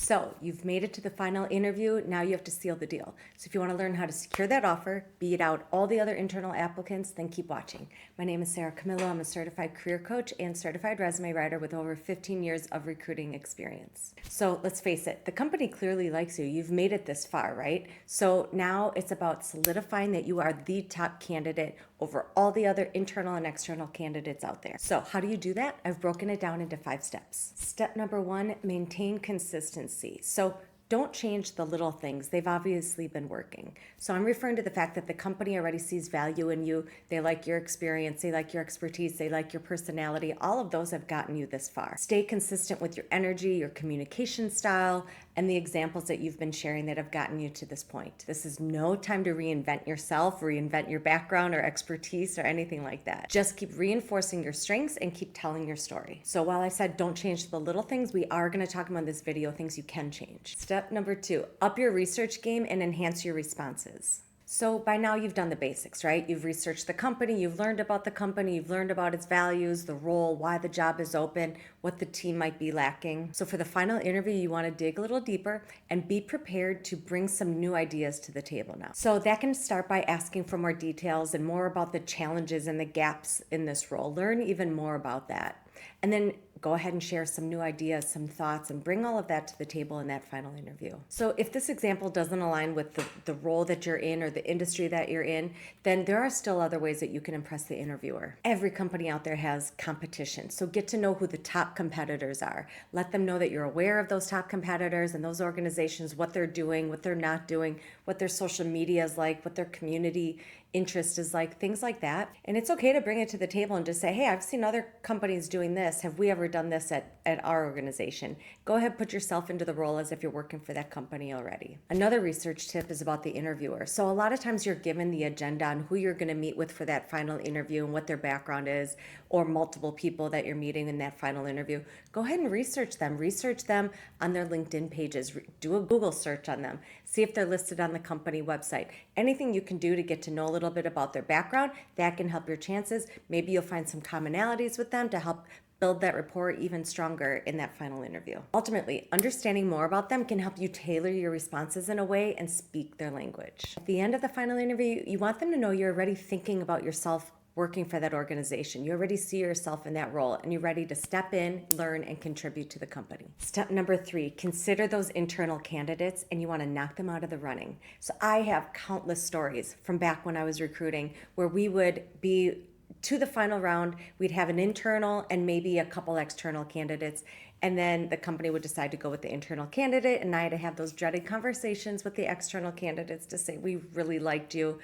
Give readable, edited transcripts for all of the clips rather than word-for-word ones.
So you've made it to the final interview. Now you have to seal the deal. So if you want to learn how to secure that offer, beat out all the other internal applicants, then keep watching. My name is Sarah Camillo. I'm a certified career coach and certified resume writer with over 15 years of recruiting experience. So let's face it, the company clearly likes you. You've made it this far, right? So now it's about solidifying that you are the top candidate over all the other internal and external candidates out there. So how do you do that? I've broken it down into 5 steps. Step number 1, maintain consistency. So don't change the little things. They've obviously been working. So I'm referring to the fact that the company already sees value in you. They like your experience. They like your expertise. They like your personality. All of those have gotten you this far. Stay consistent with your energy, your communication style, and the examples that you've been sharing that have gotten you to this point. This is no time to reinvent yourself, reinvent your background or expertise or anything like that. Just keep reinforcing your strengths and keep telling your story. So while I said don't change the little things, we are going to talk about in this video things you can change. Step number 2, up your research game and enhance your responses. So by now you've done the basics, right? You've researched the company, you've learned about the company, you've learned about its values, the role, why the job is open, what the team might be lacking. So for the final interview, you want to dig a little deeper and be prepared to bring some new ideas to the table now. So that can start by asking for more details and more about the challenges and the gaps in this role. Learn even more about that. And then go ahead and share some new ideas, some thoughts, and bring all of that to the table in that final interview. So if this example doesn't align with the role that you're in or the industry that you're in, then there are still other ways that you can impress the interviewer. Every company out there has competition, so get to know who the top competitors are. Let them know that you're aware of those top competitors and those organizations, what they're doing, what they're not doing, what their social media is like, what their community interest is like, things like that. And it's okay to bring it to the table and just say, hey, I've seen other companies doing this. Have we ever done this at our organization? Go ahead, put yourself into the role as if you're working for that company already. Another research tip is about the interviewer. So a lot of times you're given the agenda on who you're going to meet with for that final interview and what their background is, or multiple people that you're meeting in that final interview. Go ahead and research them. Research them on their LinkedIn pages. Do a Google search on them. See if they're listed on the company website. Anything you can do to get to know a little bit about their background, that can help your chances. Maybe you'll find some commonalities with them to help build that rapport even stronger in that final interview. Ultimately, understanding more about them can help you tailor your responses in a way and speak their language. At the end of the final interview, you want them to know you're already thinking about yourself working for that organization. You already see yourself in that role and you're ready to step in, learn, and contribute to the company. Step number 3, consider those internal candidates and you want to knock them out of the running. So I have countless stories from back when I was recruiting where we would be to the final round, we'd have an internal and maybe a couple external candidates, and then the company would decide to go with the internal candidate, and I had to have those dreaded conversations with the external candidates to say, we really liked you,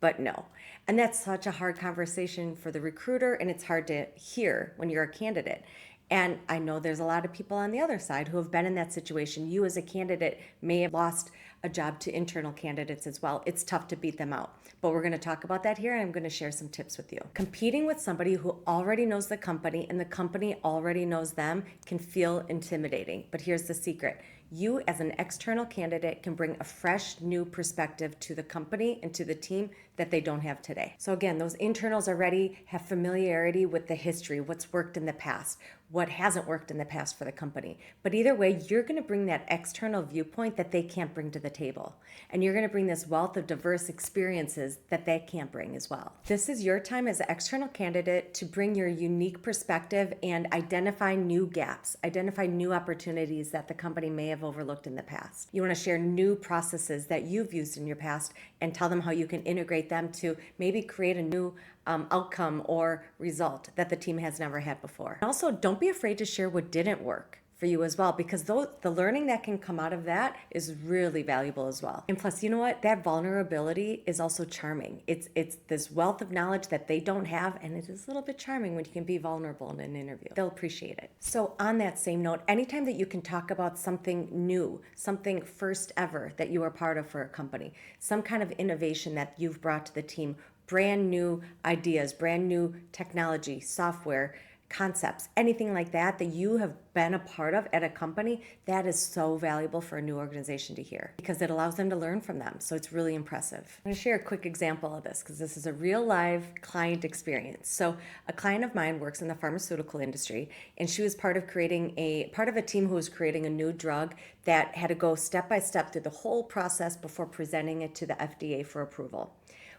but no. And that's such a hard conversation for the recruiter, and it's hard to hear when you're a candidate. And I know there's a lot of people on the other side who have been in that situation. You as a candidate may have lost a job to internal candidates as well. It's tough to beat them out. But we're going to talk about that here, and I'm going to share some tips with you. Competing with somebody who already knows the company and the company already knows them can feel intimidating. But here's the secret. You as an external candidate can bring a fresh new perspective to the company and to the team that they don't have today. So again, those internals already have familiarity with the history, what's worked in the past, what hasn't worked in the past for the company. But either way, you're going to bring that external viewpoint that they can't bring to the table. And you're going to bring this wealth of diverse experiences that they can't bring as well. This is your time as an external candidate to bring your unique perspective and identify new gaps, identify new opportunities that the company may have overlooked in the past. You want to share new processes that you've used in your past and tell them how you can integrate them to maybe create a new outcome or result that the team has never had before. And also, don't be afraid to share what didn't work for you as well, because the learning that can come out of that is really valuable as well. And plus, you know what? That vulnerability is also charming. It's this wealth of knowledge that they don't have, and it is a little bit charming when you can be vulnerable in an interview. They'll appreciate it. So on that same note, anytime that you can talk about something new, something first ever that you are part of for a company, some kind of innovation that you've brought to the team, brand new ideas, brand new technology, software, concepts, anything like that you have been a part of at a company, that is so valuable for a new organization to hear because it allows them to learn from them. So it's really impressive. I'm going to share a quick example of this because this is a real live client experience. So a client of mine works in the pharmaceutical industry, and she was part of a team who was creating a new drug that had to go step by step through the whole process before presenting it to the FDA for approval.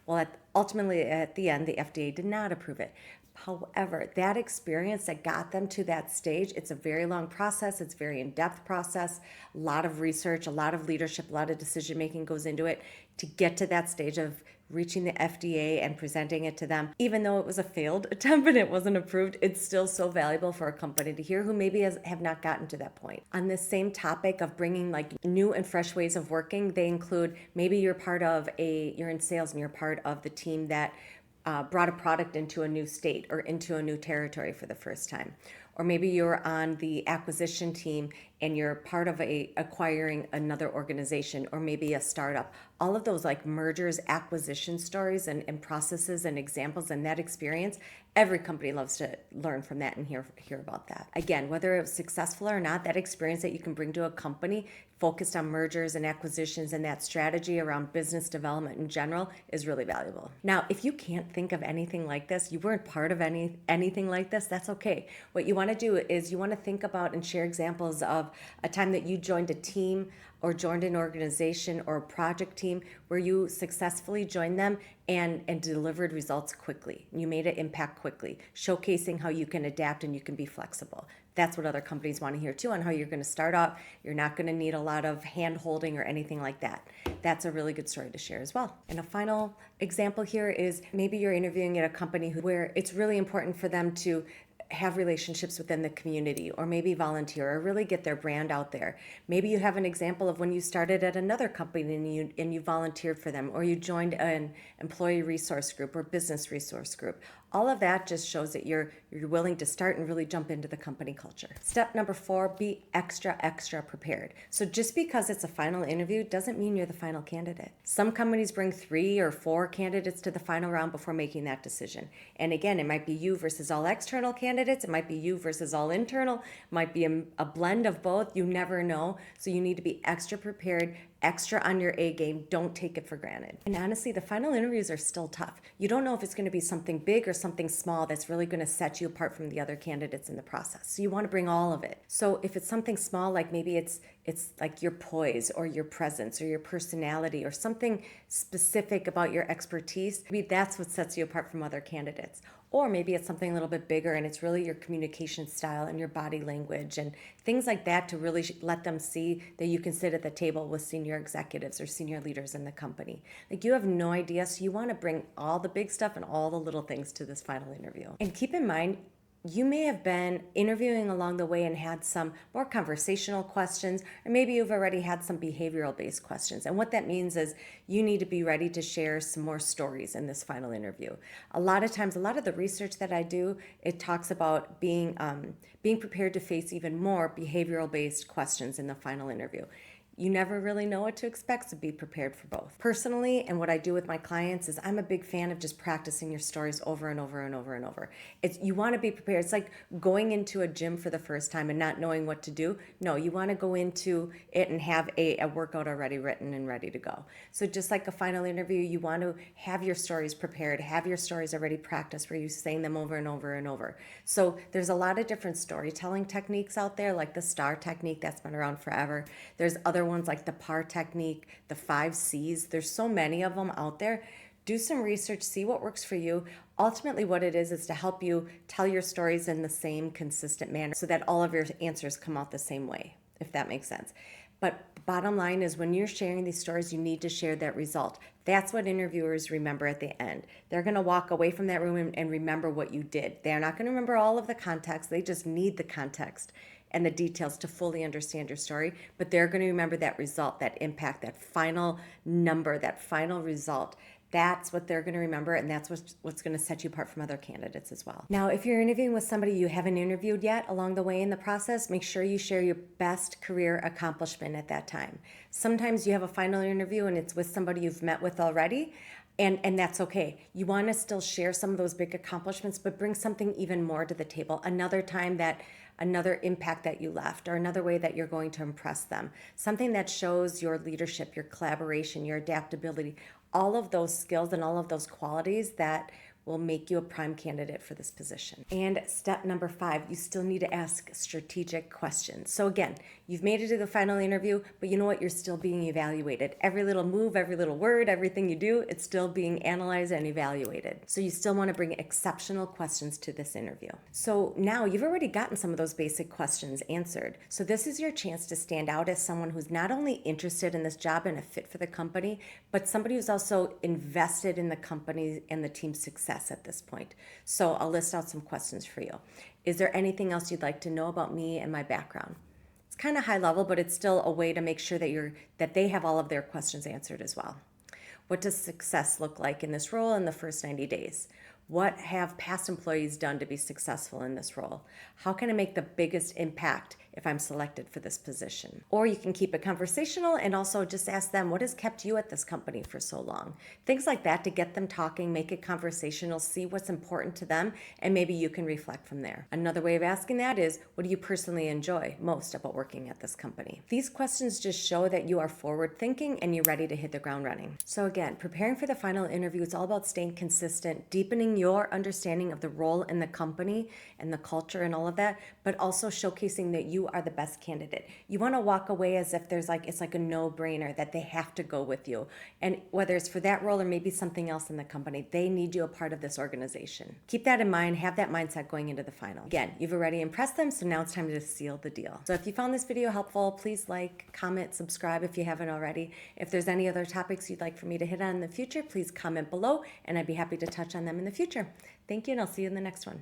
Well, ultimately at the end, the FDA did not approve it. However, that experience that got them to that stage, it's a very long process. It's a very in-depth process. A lot of research, a lot of leadership, a lot of decision making goes into it to get to that stage of reaching the FDA and presenting it to them. Even though it was a failed attempt and it wasn't approved, it's still so valuable for a company to hear who maybe have not gotten to that point. On this same topic of bringing like new and fresh ways of working, they include maybe you're in sales and you're part of the team that brought a product into a new state or into a new territory for the first time. Or maybe you're on the acquisition team and you're part of acquiring another organization or maybe a startup. All of those like mergers, acquisition stories and processes and examples and that experience, every company loves to learn from that and hear about that. Again, whether it was successful or not, that experience that you can bring to a company focused on mergers and acquisitions and that strategy around business development in general is really valuable. Now, if you can't think of anything like this, you weren't part of anything like this, that's okay. What you want to do is you want to think about and share examples of a time that you joined a team or joined an organization or a project team where you successfully joined them and delivered results quickly. You made an impact quickly, showcasing how you can adapt and you can be flexible. That's what other companies want to hear too, on how you're going to start out. You're not going to need a lot of hand holding or anything like that. That's a really good story to share as well. And a final example here is maybe you're interviewing at a company where it's really important for them to have relationships within the community or maybe volunteer or really get their brand out there. Maybe you have an example of when you started at another company and you volunteered for them or you joined an employee resource group or business resource group. All of that just shows that you're willing to start and really jump into the company culture. Step number 4, be extra prepared. So just because it's a final interview doesn't mean you're the final candidate. Some companies bring 3 or 4 candidates to the final round before making that decision. And again, it might be you versus all external candidates. It might be you versus all internal. It might be a blend of both. You never know. So you need to be extra prepared, extra on your A game. Don't take it for granted. And honestly, the final interviews are still tough. You don't know if it's going to be something big or something small that's really going to set you apart from the other candidates in the process. So you want to bring all of it. So if it's something small, like maybe it's like your poise or your presence or your personality or something specific about your expertise, maybe that's what sets you apart from other candidates. Or maybe it's something a little bit bigger and it's really your communication style and your body language and things like that to really let them see that you can sit at the table with senior executives or senior leaders in the company. Like you have no idea, so you want to bring all the big stuff and all the little things to this final interview. And keep in mind, you may have been interviewing along the way and had some more conversational questions, or maybe you've already had some behavioral-based questions. And what that means is you need to be ready to share some more stories in this final interview. A lot of times, a lot of the research that I do, it talks about being prepared to face even more behavioral-based questions in the final interview. You never really know what to expect, so be prepared for both. Personally, and what I do with my clients is I'm a big fan of just practicing your stories over and over and over and over. You want to be prepared. It's like going into a gym for the first time and not knowing what to do. No, you want to go into it and have a workout already written and ready to go. So just like a final interview, you want to have your stories prepared, have your stories already practiced where you're saying them over and over and over. So there's a lot of different storytelling techniques out there, like the STAR technique that's been around forever. There's other ones like the PAR technique, the 5 C's. There's so many of them out there. Do some research, see what works for you. Ultimately, what it is to help you tell your stories in the same consistent manner so that all of your answers come out the same way, if that makes sense. But bottom line is when you're sharing these stories, you need to share that result. That's what interviewers remember at the end. They're going to walk away from that room and remember what you did. They're not going to remember all of the context. They just need the context and the details to fully understand your story, but they're going to remember that result, that impact, that final number, that final result. That's what they're going to remember, and that's what's going to set you apart from other candidates as well. Now, if you're interviewing with somebody you haven't interviewed yet along the way in the process, make sure you share your best career accomplishment at that time. Sometimes you have a final interview and it's with somebody you've met with already, And that's okay. You want to still share some of those big accomplishments, but bring something even more to the table. Another impact that you left, or another way that you're going to impress them. Something that shows your leadership, your collaboration, your adaptability, all of those skills and all of those qualities that will make you a prime candidate for this position. And step number 5, you still need to ask strategic questions. So again, you've made it to the final interview, but you know what? You're still being evaluated. Every little move, every little word, everything you do, it's still being analyzed and evaluated. So you still want to bring exceptional questions to this interview. So now you've already gotten some of those basic questions answered. So this is your chance to stand out as someone who's not only interested in this job and a fit for the company, but somebody who's also invested in the company and the team's success at this point. So I'll list out some questions for you. Is there anything else you'd like to know about me and my background? It's kind of high level, but it's still a way to make sure that they have all of their questions answered as well. What does success look like in this role in the first 90 days? What have past employees done to be successful in this role? How can I make the biggest impact if I'm selected for this position? Or you can keep it conversational and also just ask them, what has kept you at this company for so long? Things like that to get them talking, make it conversational, see what's important to them, and maybe you can reflect from there. Another way of asking that is, what do you personally enjoy most about working at this company? These questions just show that you are forward thinking and you're ready to hit the ground running. So again, preparing for the final interview, it's all about staying consistent, deepening your understanding of the role in the company and the culture and all of that, but also showcasing that you are the best candidate. You want to walk away as if it's like a no-brainer that they have to go with you. And whether it's for that role or maybe something else in the company, they need you a part of this organization. Keep that in mind, have that mindset going into the final. Again, you've already impressed them, so now it's time to seal the deal. So if you found this video helpful, please like, comment, subscribe if you haven't already. If there's any other topics you'd like for me to hit on in the future, please comment below and I'd be happy to touch on them in the future. Thank you, and I'll see you in the next one.